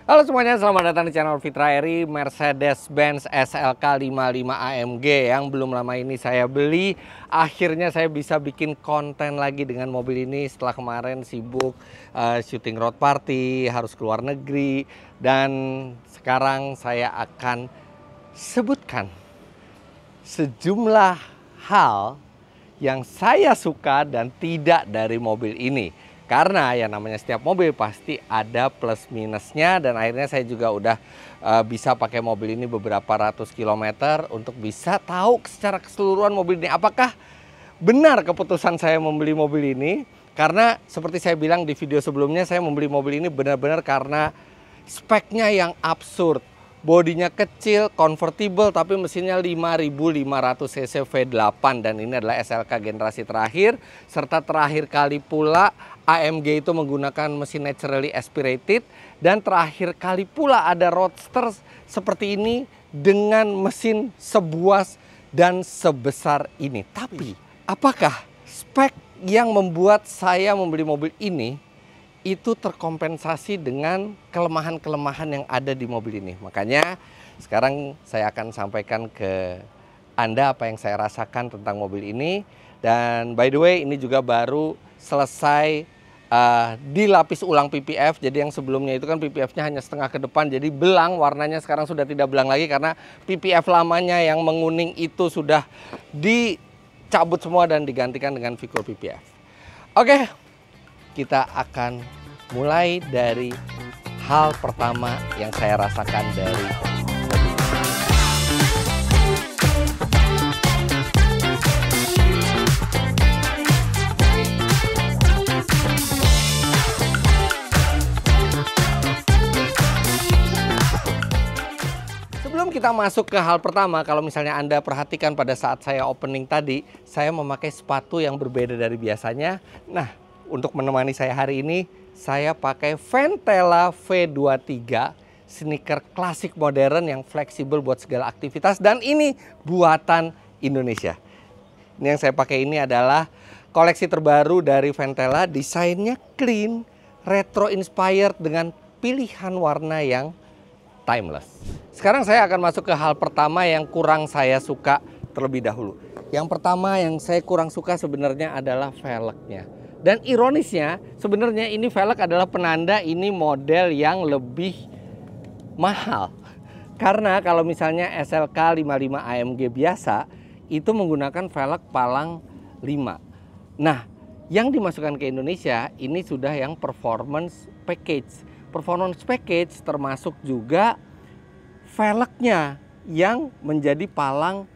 Halo semuanya, selamat datang di channel Fitra Eri. Mercedes-Benz SLK 55 AMG yang belum lama ini saya beli. Akhirnya saya bisa bikin konten lagi dengan mobil ini setelah kemarin sibuk syuting road party, harus keluar negeri. Dan sekarang saya akan sebutkan sejumlah hal yang saya suka dan tidak dari mobil ini. Karena ya namanya setiap mobil pasti ada plus minusnya, dan akhirnya saya juga udah bisa pakai mobil ini beberapa ratus kilometer untuk bisa tahu secara keseluruhan mobil ini apakah benar keputusan saya membeli mobil ini. Karena seperti saya bilang di video sebelumnya, saya membeli mobil ini benar-benar karena speknya yang absurd. Bodinya kecil, convertible, tapi mesinnya 5500 cc V8, dan ini adalah SLK generasi terakhir. Serta terakhir kali pula AMG itu menggunakan mesin naturally aspirated, dan terakhir kali pula ada roadster seperti ini dengan mesin sebuas dan sebesar ini. Tapi apakah spek yang membuat saya membeli mobil ini itu terkompensasi dengan kelemahan-kelemahan yang ada di mobil ini? Makanya sekarang saya akan sampaikan ke Anda apa yang saya rasakan tentang mobil ini. Dan by the way, ini juga baru selesai dilapis ulang PPF. Jadi yang sebelumnya itu kan PPF-nya hanya setengah ke depan, jadi belang, warnanya sekarang sudah tidak belang lagi karena PPF lamanya yang menguning itu sudah dicabut semua dan digantikan dengan Vicor PPF. Oke, kita akan mulai dari hal pertama yang saya rasakan dari mobil. Sebelum kita masuk ke hal pertama, kalau misalnya Anda perhatikan pada saat saya opening tadi, saya memakai sepatu yang berbeda dari biasanya. Nah, untuk menemani saya hari ini, saya pakai Ventela V23, sneaker klasik modern yang fleksibel buat segala aktivitas, dan ini buatan Indonesia. Ini yang saya pakai ini adalah koleksi terbaru dari Ventela, desainnya clean, retro inspired dengan pilihan warna yang timeless. Sekarang saya akan masuk ke hal pertama yang kurang saya suka terlebih dahulu. Yang pertama yang saya kurang suka sebenarnya adalah velgnya. Dan ironisnya sebenarnya ini velg adalah penanda ini model yang lebih mahal. Karena kalau misalnya SLK 55 AMG biasa itu menggunakan velg palang 5. Nah, yang dimasukkan ke Indonesia ini sudah yang performance package. Performance package termasuk juga velgnya yang menjadi palang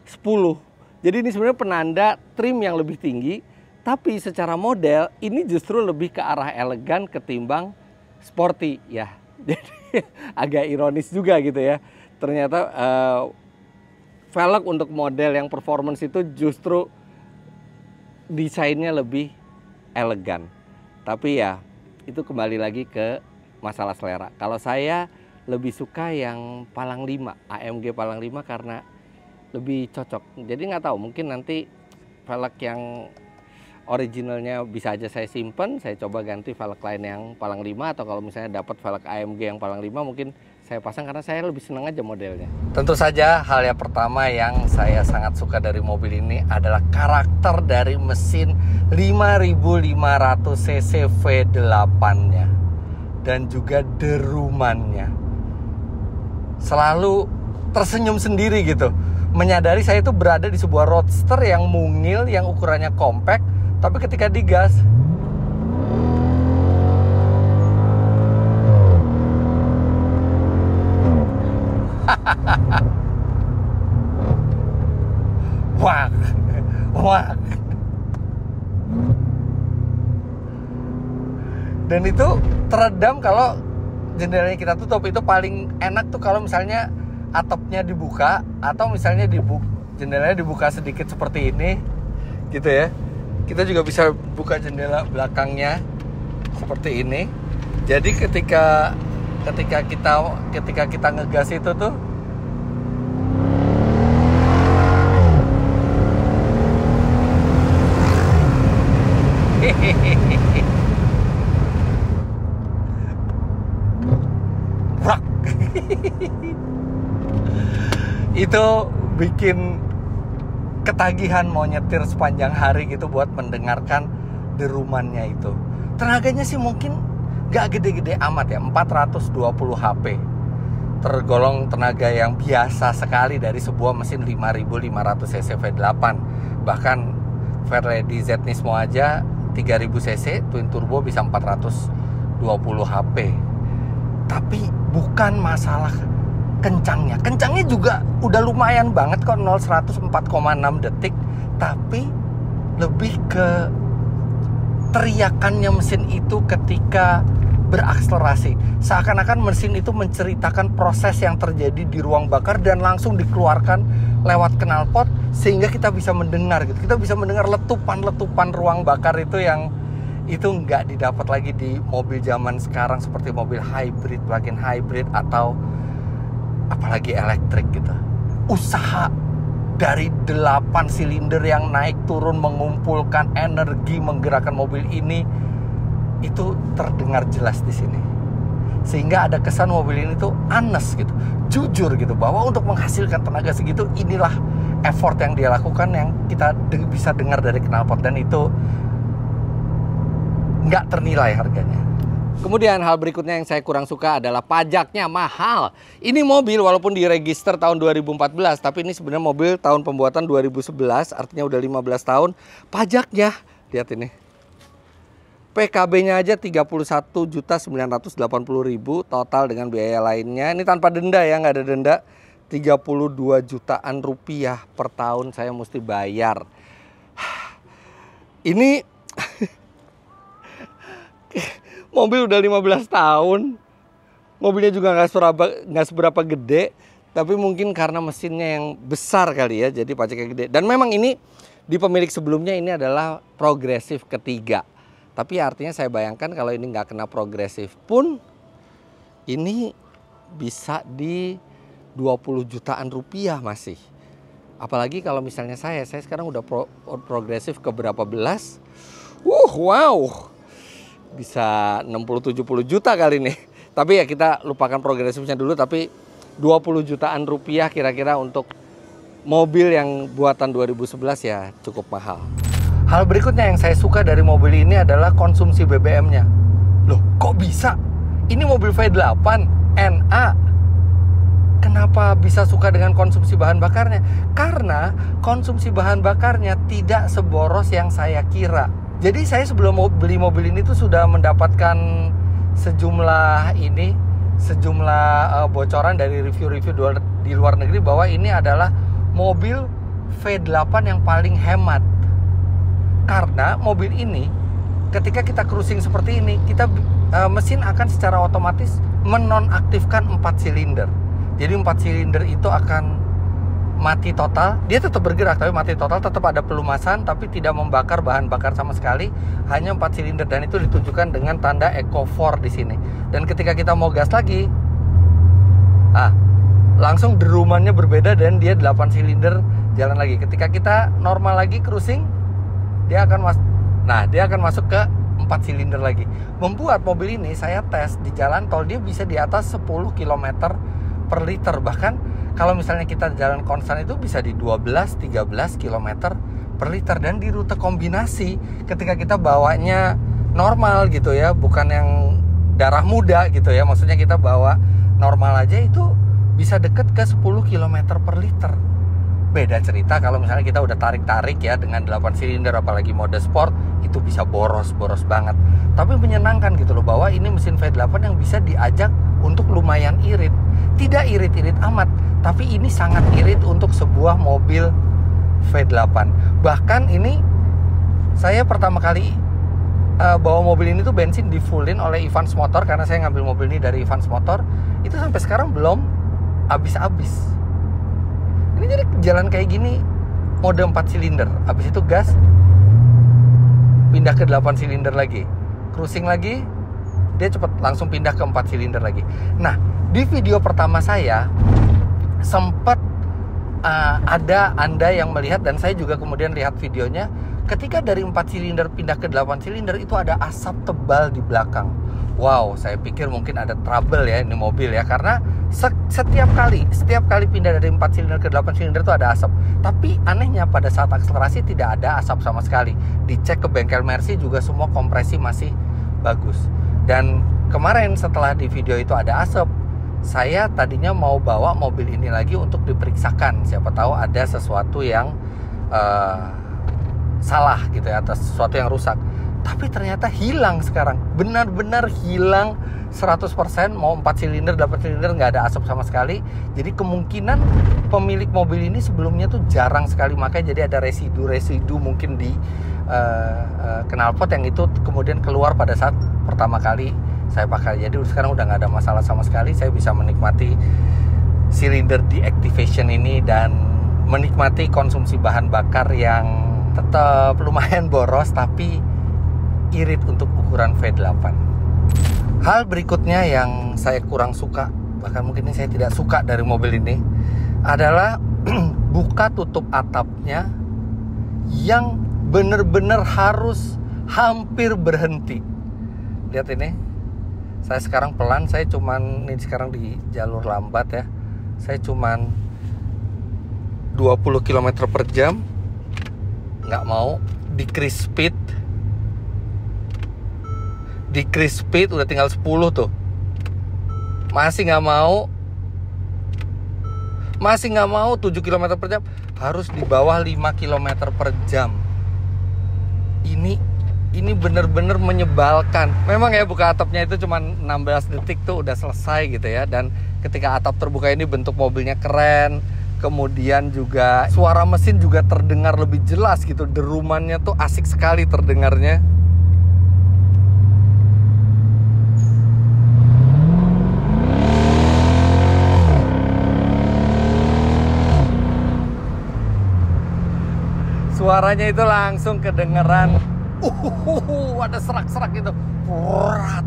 10. Jadi ini sebenarnya penanda trim yang lebih tinggi. Tapi secara model ini justru lebih ke arah elegan ketimbang sporty ya. Jadi agak ironis juga gitu ya. Ternyata velg untuk model yang performance itu justru desainnya lebih elegan. Tapi ya itu kembali lagi ke masalah selera. Kalau saya lebih suka yang palang 5, AMG palang 5 karena lebih cocok. Jadi nggak tahu, mungkin nanti velg yang originalnya bisa aja saya simpen, saya coba ganti velg lain yang palang 5, atau kalau misalnya dapat velg AMG yang palang 5 mungkin saya pasang karena saya lebih senang aja modelnya. Tentu saja hal yang pertama yang saya sangat suka dari mobil ini adalah karakter dari mesin 5500 cc V8-nya dan juga derumannya. Selalu tersenyum sendiri gitu, menyadari saya itu berada di sebuah roadster yang mungil, yang ukurannya compact. Tapi ketika digas, wah, wah. Dan itu teredam kalau jendelanya kita tutup. Itu paling enak tuh kalau misalnya atapnya dibuka, atau misalnya jendelanya dibuka sedikit seperti ini, gitu ya. Kita juga bisa buka jendela belakangnya seperti ini. Jadi ketika kita ngegas itu tuh brak. Itu bikin ketagihan mau nyetir sepanjang hari gitu buat mendengarkan derumannya itu. Tenaganya sih mungkin gak gede-gede amat ya, 420 HP. Tergolong tenaga yang biasa sekali dari sebuah mesin 5500 cc V8. Bahkan Fairlady Z Nismo aja 3000 cc twin turbo bisa 420 HP. Tapi bukan masalah kencangnya. Kencangnya juga udah lumayan banget kok, 0-100 4,6 detik. Tapi lebih ke teriakannya mesin itu ketika berakselerasi. Seakan-akan mesin itu menceritakan proses yang terjadi di ruang bakar dan langsung dikeluarkan lewat knalpot sehingga kita bisa mendengar gitu. Kita bisa mendengar letupan-letupan ruang bakar itu yang itu nggak didapat lagi di mobil zaman sekarang seperti mobil hybrid, plug-in hybrid atau apalagi elektrik gitu. Usaha dari 8 silinder yang naik turun mengumpulkan energi menggerakkan mobil ini itu terdengar jelas di sini. Sehingga ada kesan mobil ini tuh honest gitu, jujur gitu, bahwa untuk menghasilkan tenaga segitu inilah effort yang dia lakukan yang kita bisa dengar dari knalpot, dan itu nggak ternilai harganya. Kemudian hal berikutnya yang saya kurang suka adalah pajaknya mahal. Ini mobil walaupun diregister tahun 2014, tapi ini sebenarnya mobil tahun pembuatan 2011, artinya udah 15 tahun. Pajaknya, lihat ini. PKB-nya aja 31.980.000 total dengan biaya lainnya. Ini tanpa denda ya, nggak ada denda. 32 jutaan rupiah per tahun saya mesti bayar. Ini mobil udah 15 tahun. Mobilnya juga nggak seberapa gede, tapi mungkin karena mesinnya yang besar kali ya, jadi pajaknya gede. Dan memang ini di pemilik sebelumnya ini adalah progresif ketiga. Tapi artinya saya bayangkan kalau ini nggak kena progresif pun ini bisa di 20 jutaan rupiah masih. Apalagi kalau misalnya saya sekarang udah progresif ke berapa belas. Wow. Bisa 60-70 juta kali nih. Tapi ya kita lupakan progresifnya dulu, tapi 20 jutaan rupiah kira-kira untuk mobil yang buatan 2011 ya cukup mahal. Hal berikutnya yang saya suka dari mobil ini adalah konsumsi BBM-nya. Loh, kok bisa? Ini mobil V8 NA. Kenapa bisa suka dengan konsumsi bahan bakarnya? Karena konsumsi bahan bakarnya tidak seboros yang saya kira. Jadi saya sebelum beli mobil ini tuh sudah mendapatkan sejumlah bocoran dari review-review di luar negeri bahwa ini adalah mobil V8 yang paling hemat. Karena mobil ini ketika kita cruising seperti ini, mesin akan secara otomatis menonaktifkan 4 silinder. Jadi 4 silinder itu akan mati total. Dia tetap bergerak tapi mati total, tetap ada pelumasan tapi tidak membakar bahan bakar sama sekali. Hanya 4 silinder dan itu ditunjukkan dengan tanda Eco 4 di sini. Dan ketika kita mau gas lagi, langsung derumannya berbeda dan dia 8 silinder jalan lagi. Ketika kita normal lagi cruising, dia akan masuk ke 4 silinder lagi. Membuat mobil ini saya tes di jalan tol, dia bisa di atas 10 km per liter. Bahkan kalau misalnya kita jalan konstan itu bisa di 12-13 km per liter. Dan di rute kombinasi ketika kita bawanya normal gitu ya, bukan yang darah muda gitu ya, maksudnya kita bawa normal aja itu bisa deket ke 10 km per liter. Beda cerita kalau misalnya kita udah tarik-tarik ya dengan 8 silinder, apalagi mode sport, itu bisa boros banget. Tapi menyenangkan gitu loh, bahwa ini mesin V8 yang bisa diajak untuk lumayan irit. Tidak irit-irit amat, tapi ini sangat irit untuk sebuah mobil V8. Bahkan ini saya pertama kali bawa mobil ini tuh bensin di fullin oleh Evans Motor, karena saya ngambil mobil ini dari Evans Motor. Itu sampai sekarang belum habis-habis. Ini jadi jalan kayak gini mode 4 silinder, habis itu gas pindah ke 8 silinder lagi, cruising lagi, dia cepet langsung pindah ke 4 silinder lagi. Nah, di video pertama saya sempat ada Anda yang melihat, dan saya juga kemudian lihat videonya, Ketika dari 4 silinder pindah ke 8 silinder itu ada asap tebal di belakang. Wow, saya pikir mungkin ada trouble ya ini mobil ya, karena setiap kali pindah dari 4 silinder ke 8 silinder itu ada asap. Tapi anehnya pada saat akselerasi tidak ada asap sama sekali. Dicek ke bengkel Mercy juga semua kompresi masih bagus. Dan kemarin setelah di video itu ada asap, saya tadinya mau bawa mobil ini lagi untuk diperiksakan. Siapa tahu ada sesuatu yang salah gitu ya, atau sesuatu yang rusak. Tapi ternyata hilang sekarang, benar-benar hilang 100%. Mau 4 silinder, 8 silinder nggak ada asap sama sekali. Jadi kemungkinan pemilik mobil ini sebelumnya tuh jarang sekali makanya, jadi ada residu mungkin di knalpot yang itu kemudian keluar pada saat pertama kali saya pakai. Jadi sekarang udah nggak ada masalah sama sekali. Saya bisa menikmati silinder deactivation ini dan menikmati konsumsi bahan bakar yang tetap lumayan boros tapi irit untuk ukuran V8. Hal berikutnya yang saya kurang suka, bahkan mungkin ini saya tidak suka dari mobil ini, adalah buka tutup atapnya yang benar-benar harus hampir berhenti. Lihat ini, saya sekarang pelan, saya cuman, ini sekarang di jalur lambat ya, saya cuman 20 km per jam, nggak mau, decrease speed udah tinggal 10 tuh, masih nggak mau 7 km per jam, harus di bawah 5 km per jam. Ini bener-bener menyebalkan. Memang ya buka atapnya itu cuma 16 detik tuh udah selesai gitu ya. Dan ketika atap terbuka ini bentuk mobilnya keren, kemudian juga suara mesin juga terdengar lebih jelas gitu, derumannya tuh asik sekali terdengarnya. Suaranya itu langsung kedengeran. Ada serak-serak gitu. Berat.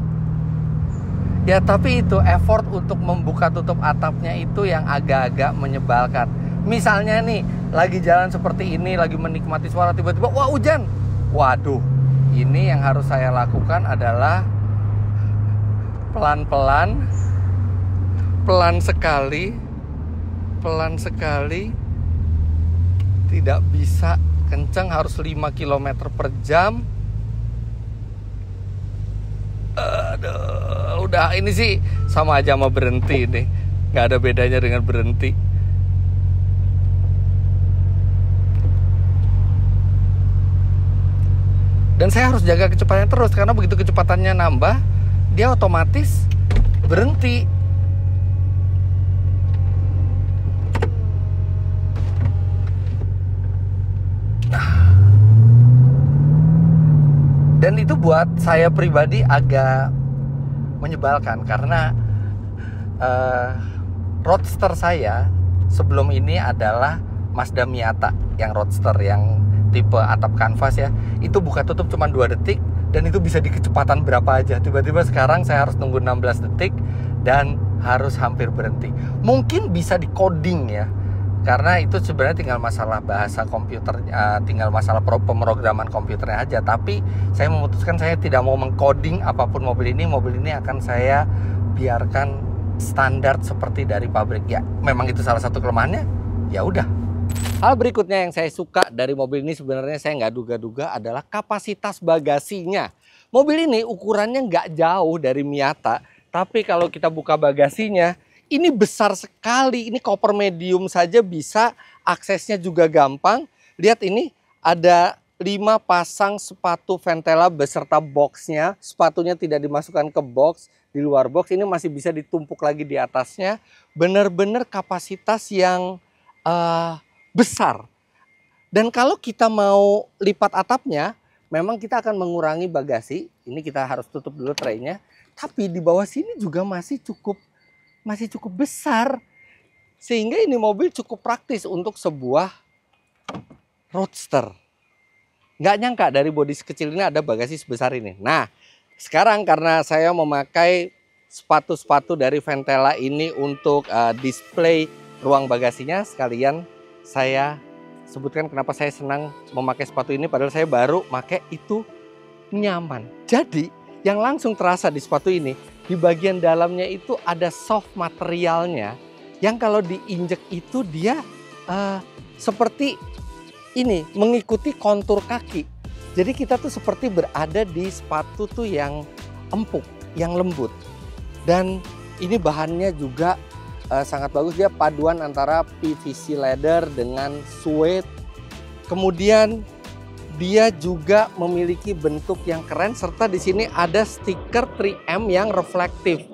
Ya tapi itu effort untuk membuka tutup atapnya itu yang agak-agak menyebalkan. Misalnya nih, lagi jalan seperti ini, lagi menikmati suara, tiba-tiba wah hujan. Waduh, ini yang harus saya lakukan adalah pelan-pelan, pelan sekali, tidak bisa kencang, harus 5 km per jam. Aduh, udah ini sih sama aja sama berhenti nih, nggak ada bedanya dengan berhenti. Dan saya harus jaga kecepatannya terus, karena begitu kecepatannya nambah, dia otomatis berhenti. Dan itu buat saya pribadi agak menyebalkan, karena Roadster saya sebelum ini adalah Mazda Miata yang Roadster, yang tipe atap kanvas ya. Itu buka tutup cuma 2 detik dan itu bisa di kecepatan berapa aja. Tiba-tiba sekarang saya harus nunggu 16 detik dan harus hampir berhenti. Mungkin bisa di coding ya, karena itu sebenarnya tinggal masalah bahasa komputer, tinggal masalah pemrograman komputernya aja. Tapi saya memutuskan saya tidak mau mengcoding apapun mobil ini. Mobil ini akan saya biarkan standar seperti dari pabrik. Ya, memang itu salah satu kelemahannya. Ya udah. Hal berikutnya yang saya suka dari mobil ini sebenarnya saya nggak duga-duga adalah kapasitas bagasinya. Mobil ini ukurannya nggak jauh dari Miata, tapi kalau kita buka bagasinya, ini besar sekali. Ini koper medium saja bisa, aksesnya juga gampang. Lihat ini ada 5 pasang sepatu Ventela beserta boxnya. Sepatunya tidak dimasukkan ke box, di luar box. Ini masih bisa ditumpuk lagi di atasnya. Benar-benar kapasitas yang besar. Dan kalau kita mau lipat atapnya, memang kita akan mengurangi bagasi. Ini kita harus tutup dulu traynya. Tapi di bawah sini juga masih cukup besar. Sehingga ini mobil cukup praktis untuk sebuah Roadster. Nggak nyangka dari bodi sekecil ini ada bagasi sebesar ini. Nah, sekarang karena saya memakai sepatu-sepatu dari Ventela ini untuk display ruang bagasinya, sekalian saya sebutkan kenapa saya senang memakai sepatu ini, padahal saya baru pakai itu nyaman. Jadi yang langsung terasa di sepatu ini, di bagian dalamnya itu ada soft materialnya yang kalau diinjek itu dia seperti ini, mengikuti kontur kaki. Jadi kita tuh seperti berada di sepatu tuh yang empuk, yang lembut. Dan ini bahannya juga sangat bagus, dia paduan antara PVC leather dengan suede. Kemudian dia juga memiliki bentuk yang keren, serta di sini ada stiker 3M yang reflektif.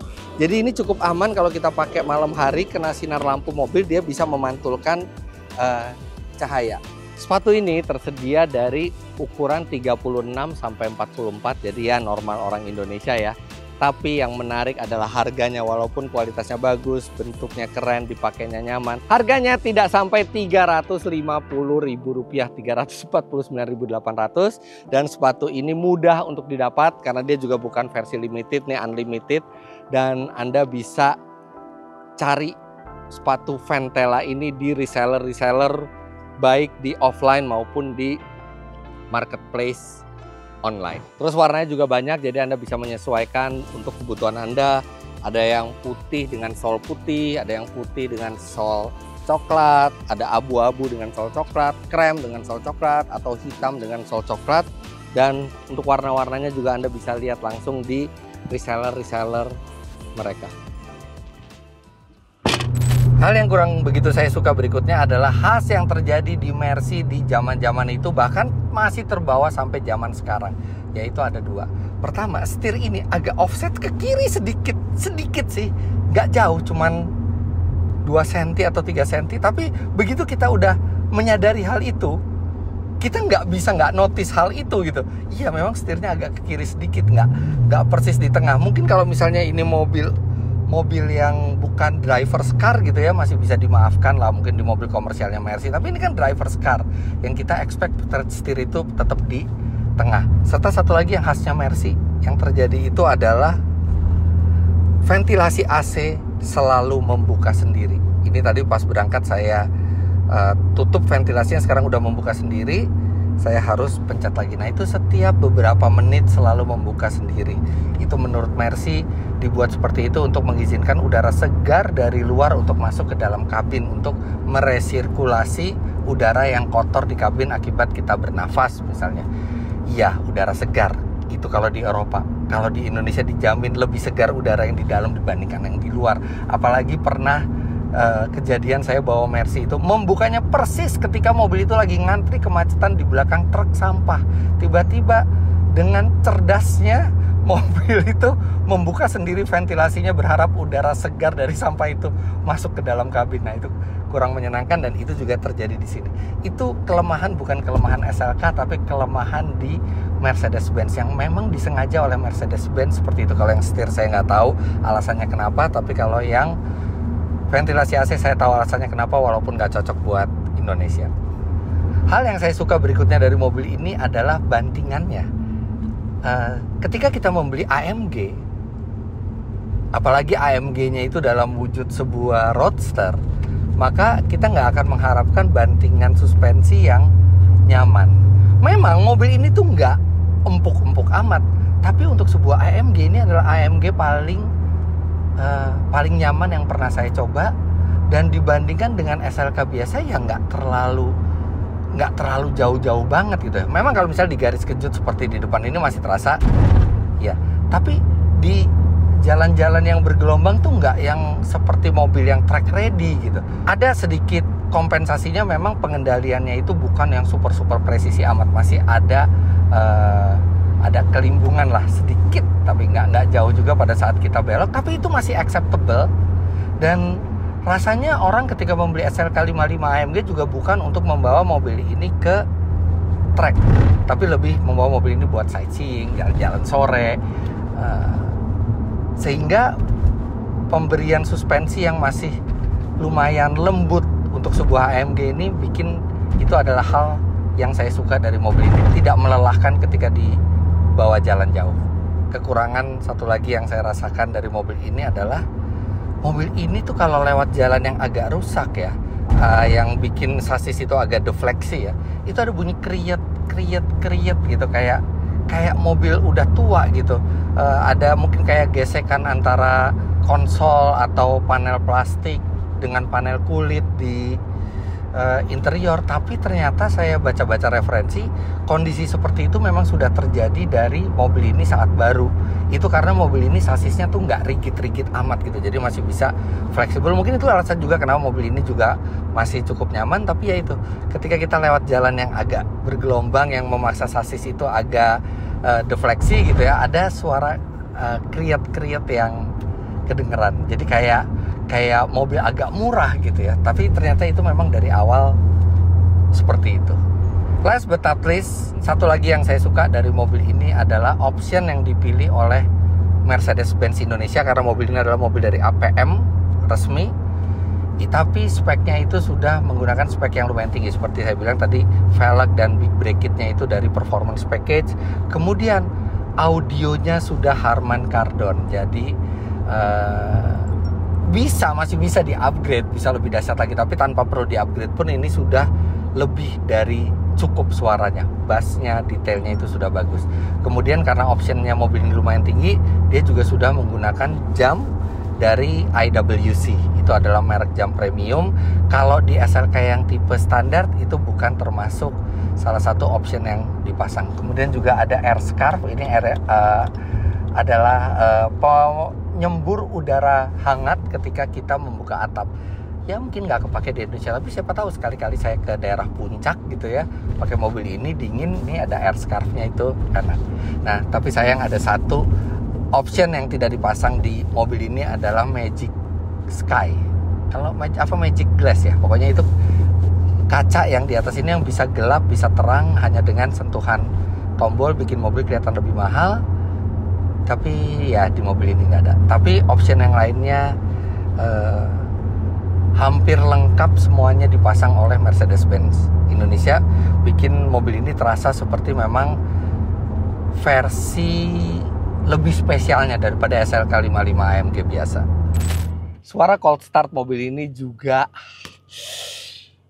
Jadi ini cukup aman kalau kita pakai malam hari, kena sinar lampu mobil dia bisa memantulkan cahaya. Sepatu ini tersedia dari ukuran 36 sampai 44, jadi ya normal orang Indonesia ya. Tapi yang menarik adalah harganya, walaupun kualitasnya bagus, bentuknya keren, dipakainya nyaman. Harganya tidak sampai Rp350.000, 349.800. Dan sepatu ini mudah untuk didapat karena dia juga bukan versi limited, nih unlimited. Dan Anda bisa cari sepatu Ventela ini di reseller-reseller, baik di offline maupun di marketplace online. Terus warnanya juga banyak, jadi Anda bisa menyesuaikan untuk kebutuhan Anda. Ada yang putih dengan sol putih, ada yang putih dengan sol coklat, ada abu-abu dengan sol coklat, krem dengan sol coklat, atau hitam dengan sol coklat. Dan untuk warna-warnanya juga Anda bisa lihat langsung di reseller-reseller mereka. Hal yang kurang begitu saya suka berikutnya adalah khas yang terjadi di Mercy di zaman-zaman itu, bahkan masih terbawa sampai zaman sekarang, yaitu ada dua. Pertama, setir ini agak offset ke kiri sedikit sih, nggak jauh, cuman 2 cm atau 3 cm. Tapi begitu kita udah menyadari hal itu, kita nggak bisa nggak notice hal itu gitu. Iya, memang setirnya agak ke kiri sedikit, nggak persis di tengah. Mungkin kalau misalnya ini mobil yang bukan driver's car gitu ya, masih bisa dimaafkan lah, mungkin di mobil komersialnya Mercy. Tapi ini kan driver's car, yang kita expect setir itu tetap di tengah. Serta satu lagi yang khasnya Mercy yang terjadi itu adalah ventilasi AC selalu membuka sendiri. Ini tadi pas berangkat saya tutup ventilasinya, sekarang udah membuka sendiri. Saya harus pencet lagi. Nah, itu setiap beberapa menit selalu membuka sendiri. Itu menurut Mercy dibuat seperti itu untuk mengizinkan udara segar dari luar untuk masuk ke dalam kabin, untuk meresirkulasi udara yang kotor di kabin akibat kita bernafas misalnya. Iya, udara segar. Itu kalau di Eropa. Kalau di Indonesia dijamin lebih segar udara yang di dalam dibandingkan yang di luar. Apalagi pernah kejadian saya bawa Mercy itu, membukanya persis ketika mobil itu lagi ngantri kemacetan di belakang truk sampah. Tiba-tiba dengan cerdasnya mobil itu membuka sendiri ventilasinya, berharap udara segar dari sampah itu masuk ke dalam kabin. Nah, itu kurang menyenangkan, dan itu juga terjadi di sini. Itu kelemahan, bukan kelemahan SLK, tapi kelemahan di Mercedes-Benz yang memang disengaja oleh Mercedes-Benz seperti itu. Kalau yang setir saya nggak tahu alasannya kenapa, tapi kalau yang ventilasi AC saya tahu alasannya kenapa, walaupun nggak cocok buat Indonesia. Hal yang saya suka berikutnya dari mobil ini adalah bantingannya. Ketika kita membeli AMG, apalagi AMG-nya itu dalam wujud sebuah roadster, maka kita nggak akan mengharapkan bantingan suspensi yang nyaman. Memang mobil ini tuh nggak empuk-empuk amat, tapi untuk sebuah AMG, ini adalah AMG paling nyaman yang pernah saya coba. Dan dibandingkan dengan SLK biasa ya nggak terlalu jauh-jauh banget gitu ya. Memang kalau misalnya di garis kejut seperti di depan ini masih terasa ya, tapi di jalan-jalan yang bergelombang tuh nggak yang seperti mobil yang track ready gitu. Ada sedikit kompensasinya, memang pengendaliannya itu bukan yang super presisi amat, masih ada kelimbungan lah sedikit, tapi nggak jauh juga pada saat kita belok, tapi itu masih acceptable. Dan rasanya orang ketika membeli SLK 55 AMG juga bukan untuk membawa mobil ini ke track, tapi lebih membawa mobil ini buat sightseeing, jalan-jalan sore. Sehingga pemberian suspensi yang masih lumayan lembut untuk sebuah AMG ini bikin itu adalah hal yang saya suka dari mobil ini. Tidak melelahkan ketika dibawa jalan jauh. Kekurangan satu lagi yang saya rasakan dari mobil ini adalah mobil ini tuh kalau lewat jalan yang agak rusak ya, yang bikin sasis itu agak defleksi ya, itu ada bunyi kriet gitu, kayak mobil udah tua gitu. Ada mungkin kayak gesekan antara konsol atau panel plastik dengan panel kulit di interior. Tapi ternyata saya baca-baca referensi, kondisi seperti itu memang sudah terjadi dari mobil ini saat baru. Itu karena mobil ini sasisnya tuh nggak rigid amat gitu, jadi masih bisa fleksibel. Mungkin itu alasan juga kenapa mobil ini juga masih cukup nyaman. Tapi ya itu, ketika kita lewat jalan yang agak bergelombang yang memaksa sasis itu agak defleksi gitu ya, ada suara kriet yang kedengeran. Jadi kayak mobil agak murah gitu ya, tapi ternyata itu memang dari awal seperti itu. Last but not least, satu lagi yang saya suka dari mobil ini adalah option yang dipilih oleh Mercedes-Benz Indonesia, karena mobil ini adalah mobil dari APM resmi. Tapi speknya itu sudah menggunakan spek yang lumayan tinggi. Seperti saya bilang tadi, velg dan big brake kitnya itu dari performance package. Kemudian audionya sudah Harman Kardon, jadi masih bisa di-upgrade, bisa lebih dahsyat lagi. Tapi tanpa perlu di-upgrade pun ini sudah lebih dari cukup suaranya. Bassnya, detailnya itu sudah bagus. Kemudian karena optionnya mobil ini lumayan tinggi, dia juga sudah menggunakan jam dari IWC. Itu adalah merek jam premium. Kalau di SLK yang tipe standar itu bukan termasuk salah satu option yang dipasang. Kemudian juga ada air scarf. Ini adalah penyembur udara hangat ketika kita membuka atap. Ya mungkin nggak kepake di Indonesia, tapi siapa tahu sekali-kali saya ke daerah puncak gitu ya, pakai mobil ini dingin, ini ada air scarf-nya itu enak. Nah, tapi sayang ada satu option yang tidak dipasang di mobil ini adalah Magic Sky. Kalau Magic Glass ya, pokoknya itu kaca yang di atas ini yang bisa gelap, bisa terang hanya dengan sentuhan tombol, bikin mobil kelihatan lebih mahal. Tapi ya di mobil ini nggak ada. Tapi option yang lainnya hampir lengkap semuanya dipasang oleh Mercedes-Benz Indonesia, bikin mobil ini terasa seperti memang versi lebih spesialnya daripada SLK 55 AMG biasa. Suara cold start mobil ini juga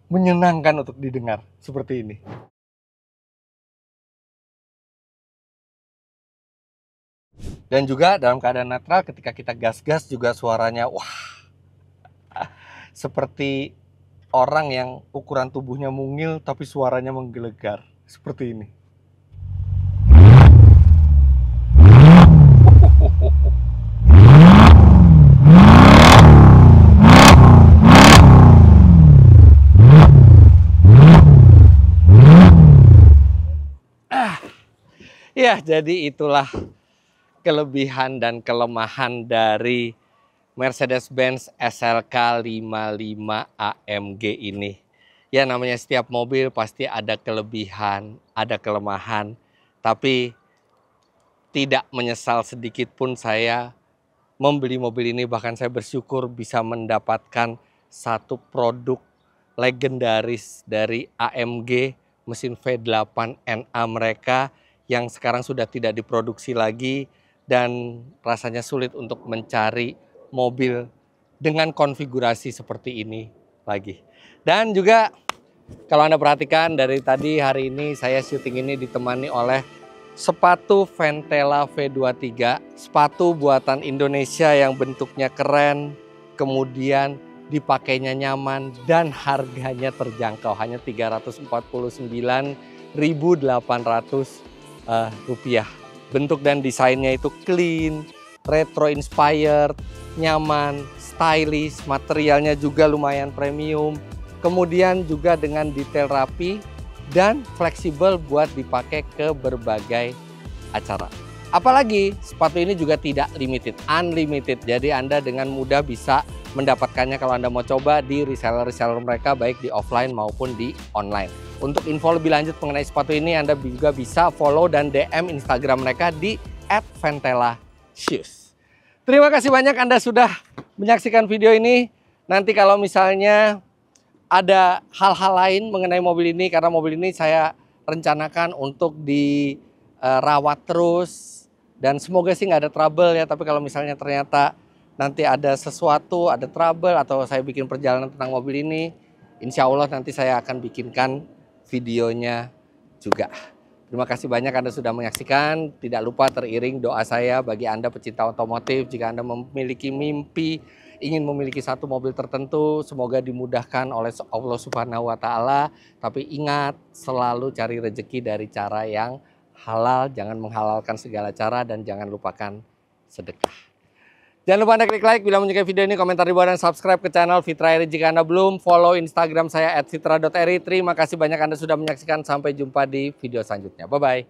menyenangkan untuk didengar seperti ini. Dan juga dalam keadaan netral, ketika kita gas-gas juga suaranya seperti orang yang ukuran tubuhnya mungil tapi suaranya menggelegar seperti ini. Ya, jadi itulah kelebihan dan kelemahan dari Mercedes-Benz SLK 55 AMG ini. Ya namanya setiap mobil pasti ada kelebihan, ada kelemahan. Tapi tidak menyesal sedikit pun saya membeli mobil ini. Bahkan saya bersyukur bisa mendapatkan satu produk legendaris dari AMG, mesin V8 NA mereka yang sekarang sudah tidak diproduksi lagi. Dan rasanya sulit untuk mencari mobil dengan konfigurasi seperti ini lagi. Dan juga kalau Anda perhatikan dari tadi, hari ini saya syuting ini ditemani oleh sepatu Ventela V23, sepatu buatan Indonesia yang bentuknya keren, kemudian dipakainya nyaman dan harganya terjangkau, hanya Rp349.800. Bentuk dan desainnya itu clean, retro inspired, nyaman, stylish, materialnya juga lumayan premium. Kemudian juga dengan detail rapi dan fleksibel buat dipakai ke berbagai acara. Apalagi sepatu ini juga tidak limited, unlimited. Jadi Anda dengan mudah bisa mendapatkannya kalau Anda mau coba di reseller-reseller mereka, baik di offline maupun di online. Untuk info lebih lanjut mengenai sepatu ini, Anda juga bisa follow dan DM Instagram mereka di @ventela-shoes. Terima kasih banyak Anda sudah menyaksikan video ini. Nanti kalau misalnya ada hal-hal lain mengenai mobil ini, karena mobil ini saya rencanakan untuk dirawat terus. Dan semoga sih nggak ada trouble ya, tapi kalau misalnya ternyata nanti ada sesuatu, ada trouble, atau saya bikin perjalanan tentang mobil ini, insya Allah nanti saya akan bikinkan videonya juga. Terima kasih banyak Anda sudah menyaksikan. Tidak lupa teriring doa saya bagi Anda pecinta otomotif. Jika Anda memiliki mimpi, ingin memiliki satu mobil tertentu, semoga dimudahkan oleh Allah Subhanahu wa Ta'ala. Tapi ingat, selalu cari rezeki dari cara yang halal. Jangan menghalalkan segala cara dan jangan lupakan sedekah. Jangan lupa Anda klik like bila menyukai video ini, komentar di bawah, dan subscribe ke channel Fitra Eri jika Anda belum. Follow Instagram saya @fitra.eri. Terima kasih banyak Anda sudah menyaksikan. Sampai jumpa di video selanjutnya. Bye-bye.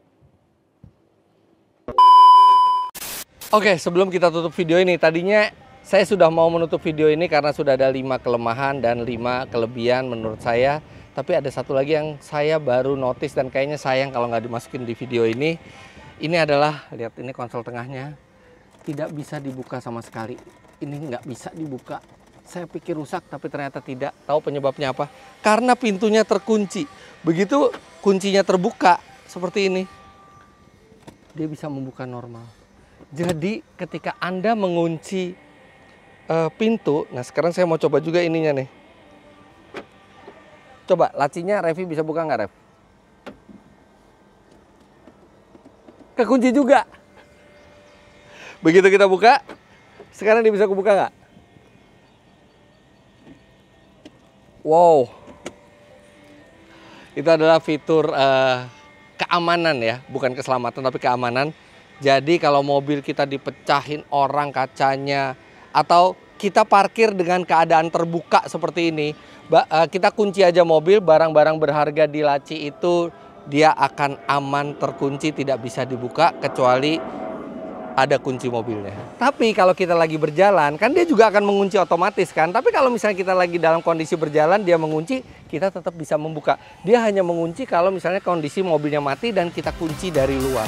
Oke, sebelum kita tutup video ini, tadinya saya sudah mau menutup video ini karena sudah ada 5 kelemahan dan 5 kelebihan menurut saya. Tapi ada satu lagi yang saya baru notice dan kayaknya sayang kalau nggak dimasukin di video ini. Ini adalah, lihat ini konsol tengahnya. Tidak bisa dibuka sama sekali. Ini nggak bisa dibuka. Saya pikir rusak tapi ternyata tidak. Tahu penyebabnya apa? Karena pintunya terkunci. Begitu kuncinya terbuka seperti ini, dia bisa membuka normal. Jadi ketika Anda mengunci pintu, nah sekarang saya mau coba juga ininya nih. Coba lacinya Revi bisa buka nggak, Rev? Kekunci juga. Begitu kita buka, sekarang dia bisa kebuka nggak? Wow, itu adalah fitur keamanan ya, bukan keselamatan tapi keamanan. Jadi kalau mobil kita dipecahin orang kacanya, atau kita parkir dengan keadaan terbuka seperti ini, kita kunci aja mobil, barang-barang berharga di laci itu dia akan aman terkunci, tidak bisa dibuka kecuali ada kunci mobilnya. Tapi kalau kita lagi berjalan, kan dia juga akan mengunci otomatis kan. Tapi kalau misalnya kita lagi dalam kondisi berjalan, dia mengunci, kita tetap bisa membuka. Dia hanya mengunci kalau misalnya kondisi mobilnya mati dan kita kunci dari luar.